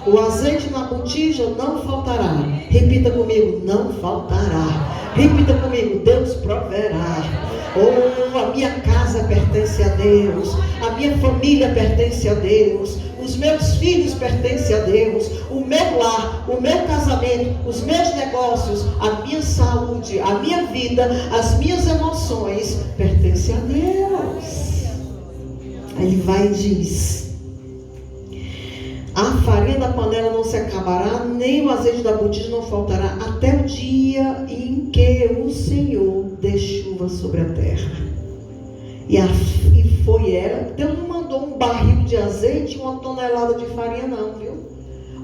O azeite na botija não faltará. Repita comigo: não faltará. Repita comigo: Deus proverá. Oh, a minha casa pertence a Deus, a minha família pertence a Deus, os meus filhos pertencem a Deus, o meu lar, o meu casamento, os meus negócios, a minha saúde, a minha vida, as minhas emoções pertencem a Deus. Aí ele vai e diz: a farinha da panela não se acabará, nem o azeite da botija não faltará, até o dia em que o Senhor dê chuva sobre a terra. E foi ela. Deus não mandou um barril de azeite e uma tonelada de farinha não, viu?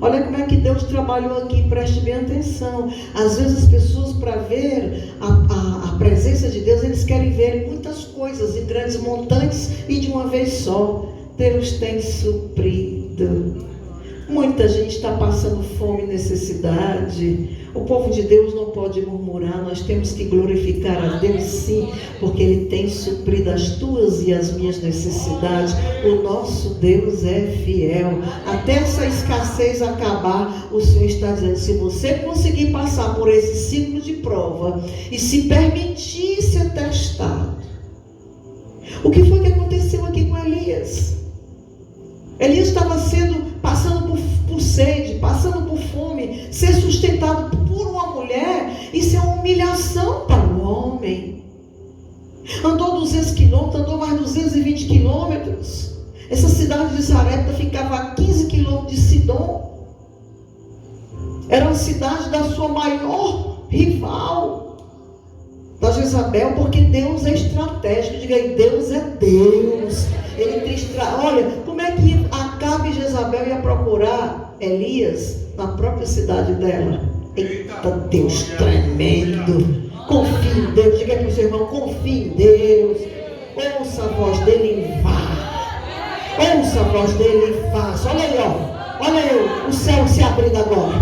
Olha como é que Deus trabalhou aqui, preste bem atenção. Às vezes as pessoas, para ver a presença de Deus, eles querem ver muitas coisas em grandes montantes e de uma vez só. Deus tem suprido. Muita gente está passando fome e necessidade. O povo de Deus não pode murmurar. Nós temos que glorificar a Deus, sim, porque Ele tem suprido as tuas e as minhas necessidades. O nosso Deus é fiel. Até essa escassez acabar, o Senhor está dizendo: se você conseguir passar por esse ciclo de prova e se permitir ser testado. O que foi que aconteceu aqui com Elias? Elias estava passando por sede, passando por fome, ser sustentado por uma mulher. Isso é uma humilhação para o homem. Andou 200 quilômetros, andou mais 220 quilômetros. Essa cidade de Sarepta ficava a 15 quilômetros de Sidom. Era a cidade da sua maior rival, da Jezabel, porque Deus é estratégico. Diga aí: Deus é Deus. Ele tem olha, como é que Acabe e Jezabel ia procurar Elias na própria cidade dela? Eita Deus tremendo. Confie em Deus. Diga para o seu irmão: confie em Deus. Ouça a voz dele e vá. Ouça a voz dele e faça. Olha aí, ó. Olha aí, o céu se abrindo agora.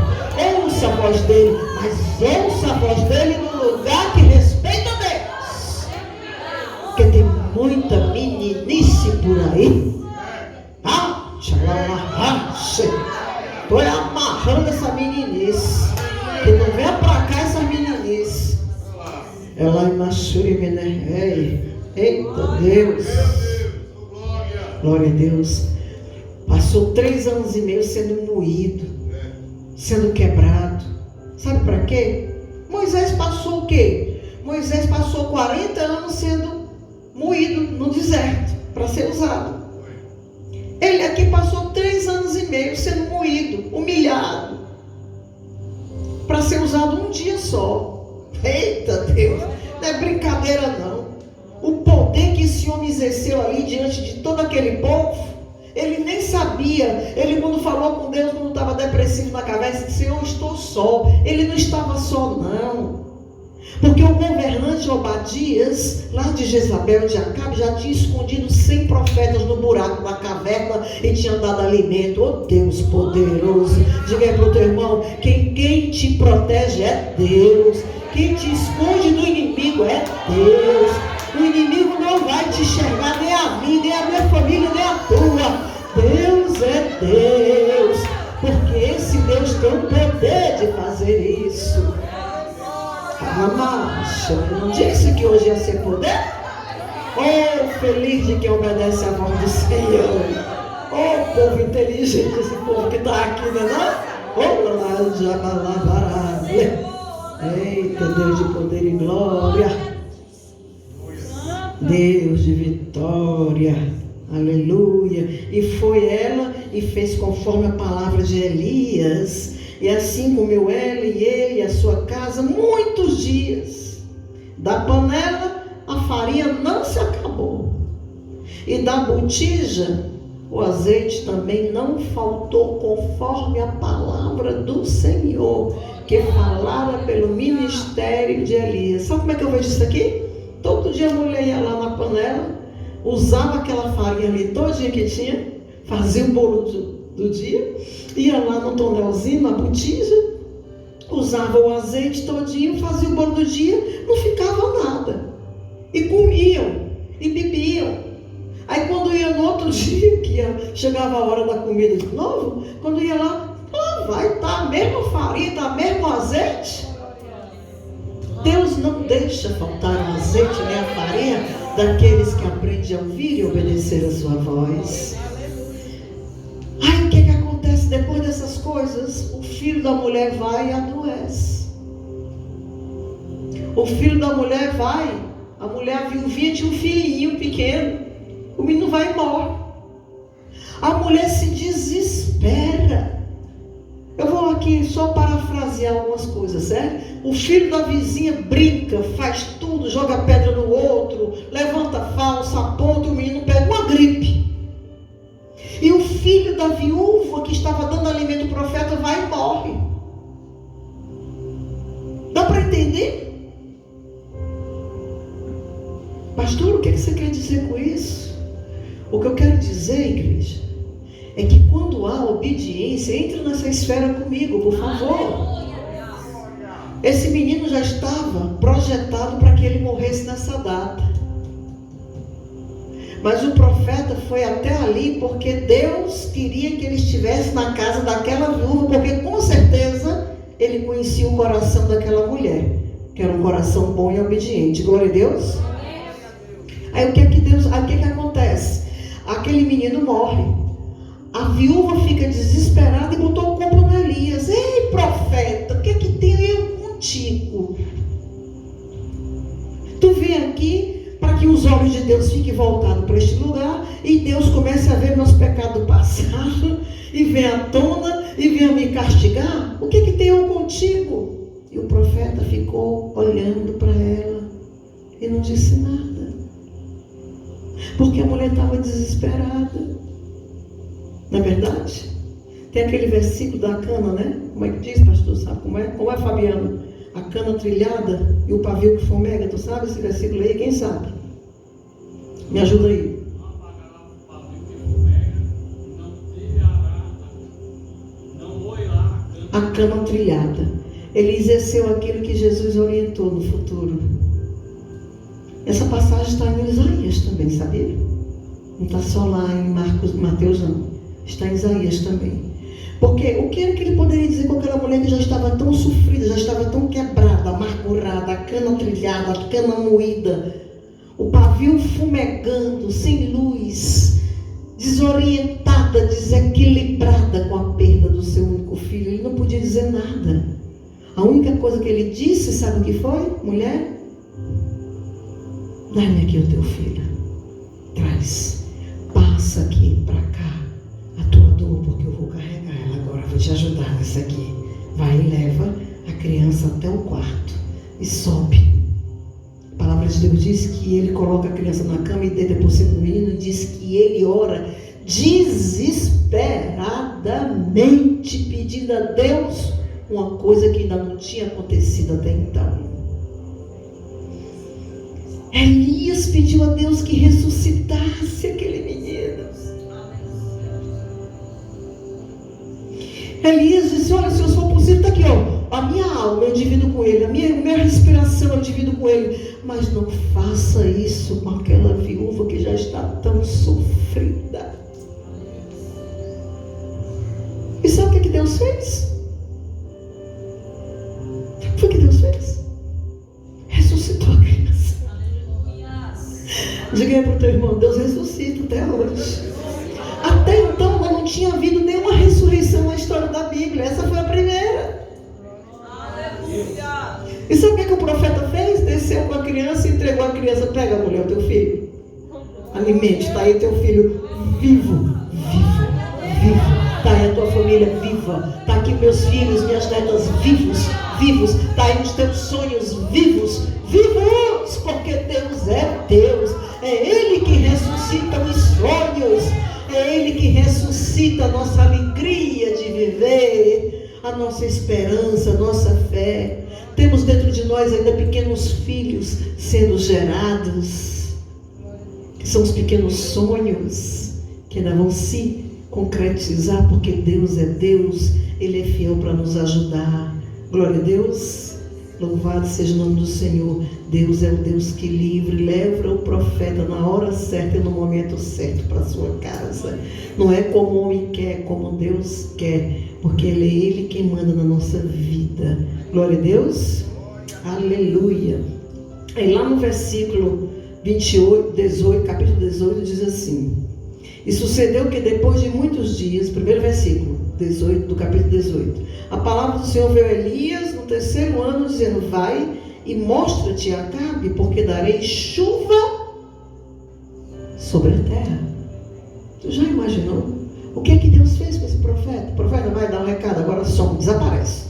Ouça a voz dele, mas ouça a voz dele no lugar que respeita a Deus. Porque tem muita meninice por aí. Estou amarrando essa meninice. Que não venha pra cá essa meninice. Ela é eita Deus. Glória a Deus. Passou 3 anos e meio sendo moído, sendo quebrado. Sabe para quê? Moisés passou o quê? Moisés passou 40 anos sendo moído no deserto para ser usado. Ele aqui passou 3 anos e meio sendo moído, humilhado, para ser usado um dia só. Eita Deus, não é brincadeira não. O poder que esse homem exerceu ali diante de todo aquele povo, ele nem sabia. Ele, quando falou com Deus, quando estava depressivo na cabeça, disse: Senhor, estou só. Ele não estava só não, porque o governante Obadias, lá de Jezabel, de Acabe, já tinha escondido 100 profetas no buraco da caverna e tinha dado alimento. Oh Deus poderoso, diga aí para o teu irmão: quem te protege é Deus, quem te esconde do inimigo é Deus. O inimigo não vai te enxergar, nem a mim, nem a minha família, nem a tua. Deus é Deus, porque esse Deus tem o poder de fazer isso. Amacha, não disse que hoje ia ser poder? Oh, feliz de quem obedece à voz do Senhor. Oh, povo inteligente, esse povo que está aqui, não é? Oh, lá, Jabalabará. Eita, Deus de poder e glória. Deus de vitória, aleluia. E foi ela e fez conforme a palavra de Elias, e assim comeu ela e ele e a sua casa muitos dias. Da panela a farinha não se acabou, e da botija o azeite também não faltou, conforme a palavra do Senhor que falara pelo ministério de Elias. Sabe como é que eu vejo isso aqui? Todo dia a mulher ia lá na panela, usava aquela farinha ali todinha que tinha, fazia o bolo do dia, ia lá no tonelzinho, na botija, usava o azeite todinho, fazia o bolo do dia, não ficava nada. E comiam, e bebiam. Aí quando ia no outro dia, chegava a hora da comida de novo, quando ia lá vai estar a mesma farinha, está o mesmo azeite. Deus não deixa faltar o azeite nem a farinha daqueles que aprendem a ouvir e obedecer a sua voz. Aí o que acontece depois dessas coisas? O filho da mulher vai e adoece. O filho da mulher vai, a mulher viuvinha tinha um filhinho pequeno, o menino vai e morre. A mulher se desespera. Eu vou aqui só parafrasear algumas coisas, certo? O filho da vizinha brinca, faz tudo, joga pedra no outro, levanta falsa, aponta, o menino pega uma gripe. E o filho da viúva que estava dando alimento ao profeta vai e morre. Dá para entender? Pastor, o que você quer dizer com isso? O que eu quero dizer, igreja, é que quando há obediência, entre nessa esfera comigo, por favor. Esse menino já estava projetado para que ele morresse nessa data. Mas o profeta foi até ali porque Deus queria que ele estivesse na casa daquela viúva, porque com certeza ele conhecia o coração daquela mulher, que era um coração bom e obediente. Glória a Deus. Aí o que acontece? Aquele menino morre. A viúva fica desesperada e botou o corpo no Elias. Ei, profeta, o que tem eu contigo? Tu vem aqui para que os olhos de Deus fiquem voltados para este lugar e Deus comece a ver meus pecados do passado e vem à tona e vem a me castigar? O que tem eu contigo? E o profeta ficou olhando para ela e não disse nada, porque a mulher estava desesperada. Não é verdade? Tem aquele versículo da cana, né? Como é que diz, pastor? Sabe como é? Como é, Fabiano? A cana trilhada e o pavio que fomega. Tu sabe esse versículo aí? Quem sabe? Me ajuda aí. A cana trilhada. Ele exerceu aquilo que Jesus orientou no futuro. Essa passagem está em Isaías também, sabia? Não está só lá em Mateus não. Está em Isaías também. Porque o que era que ele poderia dizer com aquela mulher que já estava tão sofrida, já estava tão quebrada, amargurada, a cana trilhada, a cana moída, o pavio fumegando, sem luz, desorientada, desequilibrada com a perda do seu único filho? Ele não podia dizer nada. A única coisa que ele disse, sabe o que foi? Mulher, dá-me aqui o teu filho. Traz. Passa aqui para cá. criança aqui. Vai e leva a criança até o quarto e sobe. A palavra de Deus diz que ele coloca a criança na cama e deita por cima do menino e diz que ele ora desesperadamente, pedindo a Deus uma coisa que ainda não tinha acontecido até então. Elias pediu a Deus que ressuscitasse aquele menino. Elias disse: olha, se eu for possível, está aqui, ó, a minha alma eu divido com ele, a minha respiração eu divido com ele, mas não faça isso com aquela viúva que já está tão sofrida. E sabe o que Deus fez? O que foi que Deus fez? Ressuscitou a criança. Diga aí para o teu irmão: Deus ressuscita até hoje. Até então não tinha havido nenhuma ressurreição na história da Bíblia. Essa foi a primeira. E sabe o que o profeta fez? Desceu com a criança e entregou a criança. Pega, mulher, o teu filho. Alimente, está aí teu filho vivo. Está aí a tua família viva. Está aqui meus filhos, minhas netas vivos. Está aí os teus sonhos vivos. Porque Deus é Deus. É Ele que ressuscita os sonhos. É Ele que ressuscita a nossa alegria de viver, a nossa esperança, a nossa fé. Temos dentro de nós ainda pequenos filhos sendo gerados, que são os pequenos sonhos que ainda vão se concretizar, porque Deus é Deus, Ele é fiel para nos ajudar. Glória a Deus. Louvado seja o nome do Senhor. Deus é o Deus que livre, leva o profeta na hora certa e no momento certo para a sua casa. Não é como o homem quer, como Deus quer, porque Ele é Ele quem manda na nossa vida. Glória a Deus. Aleluia. Aí lá no versículo 18, capítulo 18, diz assim: e sucedeu que depois de muitos dias, primeiro versículo 18, do capítulo 18, a palavra do Senhor veio a Elias no terceiro ano, dizendo: vai e mostra-te a Acabe, porque darei chuva sobre a terra. Tu já imaginou o que é que Deus fez com esse profeta? O profeta vai dar um recado: agora some, desaparece,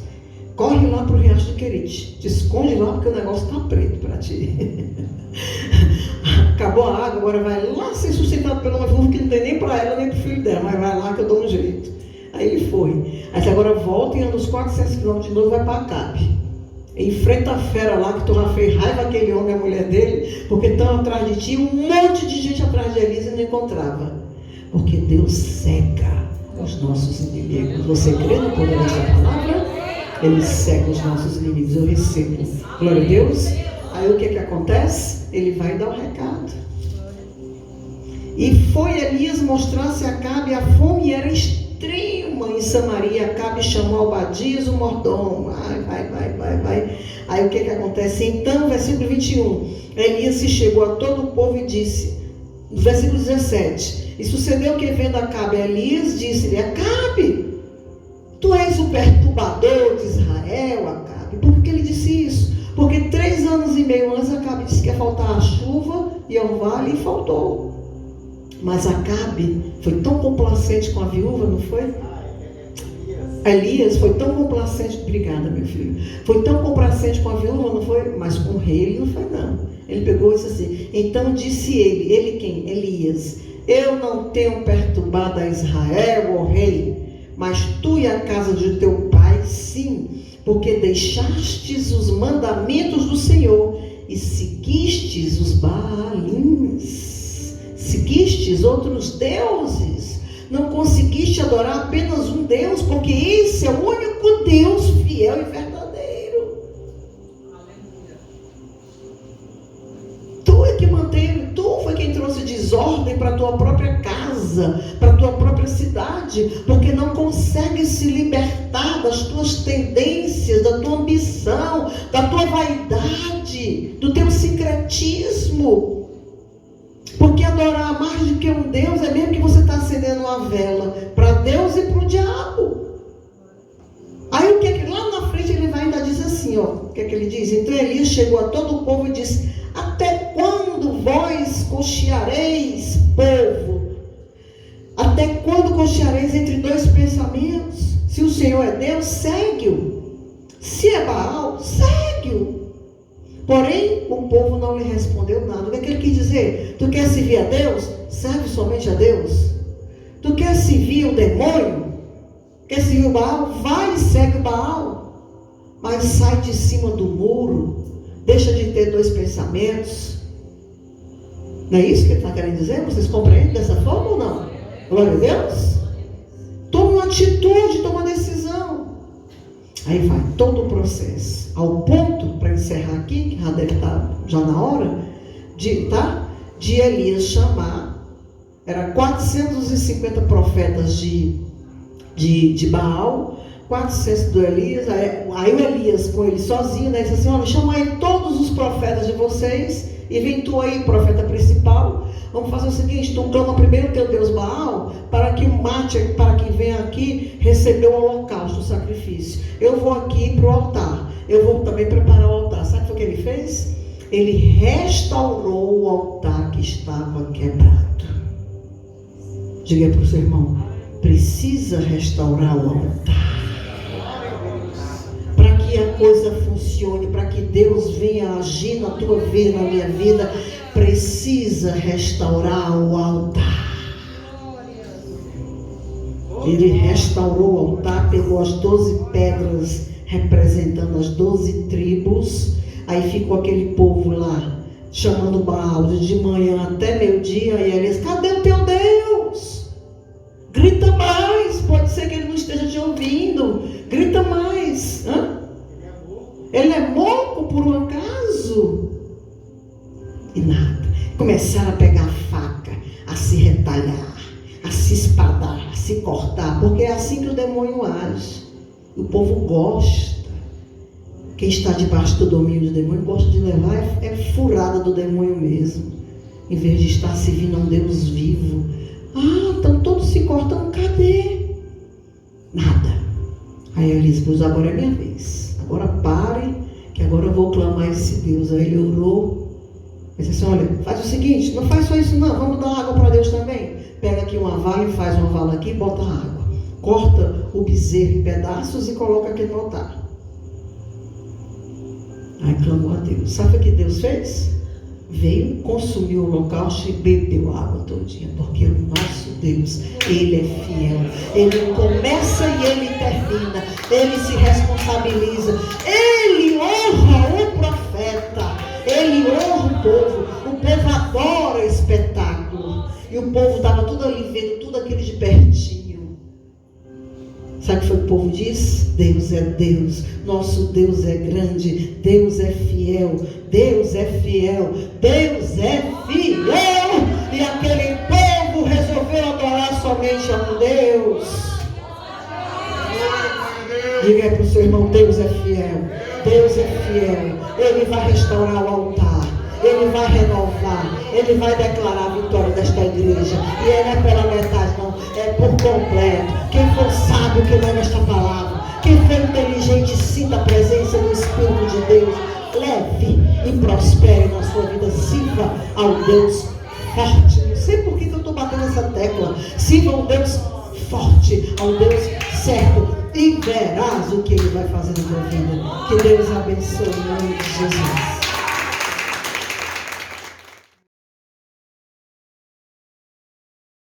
corre lá para o riacho de Querite, te esconde lá porque o negócio está preto para ti. Acabou a água, agora vai lá ser sustentado por uma viúva que não tem nem para ela nem para o filho dela, mas vai lá que eu dou um jeito. Aí ele foi. Aí agora volta e anda uns 400 quilômetros de novo, vai para Acabe. Enfrenta a fera lá, que tu já fez raiva aquele homem e a mulher dele, porque estão atrás de ti, um monte de gente atrás de Elias e não encontrava. Porque Deus cega os nossos inimigos. Você crê no poder dessa palavra? Ele cega os nossos inimigos. Eu recebo. Glória a Deus. Aí o que acontece? Ele vai dar o recado. E foi Elias mostrar-se a Acabe, a fome era extrema em Samaria. Acabe chamou Obadias, o mordomo. Vai. Aí o que acontece? Então, versículo 21, Elias se chegou a todo o povo e disse, no versículo 17, e sucedeu que vendo Acabe, Elias disse-lhe: Acabe, tu és o perturbador de Israel, Acabe. Por que ele disse isso? Porque 3 anos e meio antes Acabe disse que ia faltar a chuva e ao vale, e faltou. Mas Acabe foi tão complacente com a viúva, não foi? Elias foi tão complacente, obrigada meu filho, foi tão complacente com a viúva, não foi? Mas com o rei ele não foi não. Ele pegou isso assim. Então disse ele quem? Elias: eu não tenho perturbado a Israel, ó rei, mas tu e a casa de teu pai sim, porque deixastes os mandamentos do Senhor e seguistes os Baalins, seguistes outros deuses, não conseguiste adorar apenas um Deus, porque esse é o único Deus fiel e verdadeiro. Tu é que manteve, tu foi quem trouxe desordem para a tua própria casa, para a tua própria cidade, porque não consegue se libertar das tuas tendências, da tua ambição, da tua vaidade, do teu sincretismo. Porque adorar mais do que um Deus é mesmo que você está acendendo uma vela para Deus e para o diabo. Aí o que é que lá na frente ele vai ainda diz assim, ó, o que é que ele diz? Então Elias chegou a todo o povo e disse: até quando vós cocheareis, povo? Até quando cocheareis entre dois pensamentos? Se o Senhor é Deus, segue-o. Se é Baal, segue-o. Porém, o povo não lhe respondeu nada. O que é que ele quis dizer? Tu quer servir a Deus? Serve somente a Deus. Tu quer servir o demônio? Quer servir o Baal? Vai e segue o Baal. Mas sai de cima do muro. Deixa de ter dois pensamentos. Não é isso que ele está querendo dizer? Vocês compreendem dessa forma ou não? Glória a Deus. Toma uma atitude, toma uma decisão. Aí vai todo o processo. Ao ponto, para encerrar aqui, que já deve estar já na hora, de Elias chamar. Eram 450 profetas de Baal, 400 do Elias. Aí o Elias com ele sozinho, né, disse assim: olha, chama aí todos os profetas de vocês, e vem tu aí, profeta principal. Vamos fazer o seguinte: tu clama primeiro o teu Deus Baal, para que mate, para que venha aqui receber o holocausto, o sacrifício. Eu vou aqui para o altar, eu vou também preparar o altar. Sabe o que ele fez? Ele restaurou o altar que estava quebrado. Diga para o seu irmão: precisa restaurar o altar. Para que a coisa funcione, para que Deus venha agir na tua vida, na minha vida, precisa restaurar o altar. Ele restaurou o altar, pegou as 12 pedras representando as 12 tribos. Aí ficou aquele povo lá chamando Baal de manhã até meio-dia. E ele disse: cadê o teu Deus? Grita mais. Pode ser que ele não esteja te ouvindo. Grita mais. Ele é louco por um acaso? E nada. Começaram a pegar a faca, a se retalhar, a se espadar, a se cortar, porque é assim que o demônio age. O povo gosta. Quem está debaixo do domínio do demônio gosta de levar é furada do demônio mesmo, em vez de estar servindo a um Deus vivo. Estão todos se cortando. Cadê? Nada. Aí ele disse: agora é minha vez. Agora pare, que agora eu vou clamar esse Deus. Aí ele orou. Ele disse assim: olha, faz o seguinte, não faz só isso não, vamos dar água para Deus também. Pega aqui uma vala e faz uma vala aqui e bota água. Corta o bezerro em pedaços e coloca aqui no altar. Aí clamou a Deus. Sabe o que Deus fez? Veio, consumiu o holocausto e bebeu a água todinha. Porque o nosso Deus, Ele é fiel. Ele começa e Ele termina. Ele se responsabiliza. Ele honra o profeta. Ele honra o povo. O povo adora espetáculo. E o povo estava tudo ali vendo tudo aquilo de pertinho. Sabe o que foi que o povo diz? Deus é Deus, nosso Deus é grande, Deus é fiel, Deus é fiel, Deus é fiel. E aquele povo resolveu adorar somente a um Deus. Diga aí para o seu irmão: Deus é fiel, Deus é fiel. Ele vai restaurar o altar, Ele vai renovar, Ele vai declarar a vitória desta igreja. E não é pela metade não, é por completo. Quem for sábio que leva esta palavra, quem for inteligente, sinta a presença do Espírito de Deus. Leve e prospere na sua vida. Sirva ao Deus forte. Não sei por que eu estou batendo essa tecla. Sirva ao Deus forte, ao Deus certo, e verás o que Ele vai fazer na tua vida. Que Deus abençoe em nome de Jesus.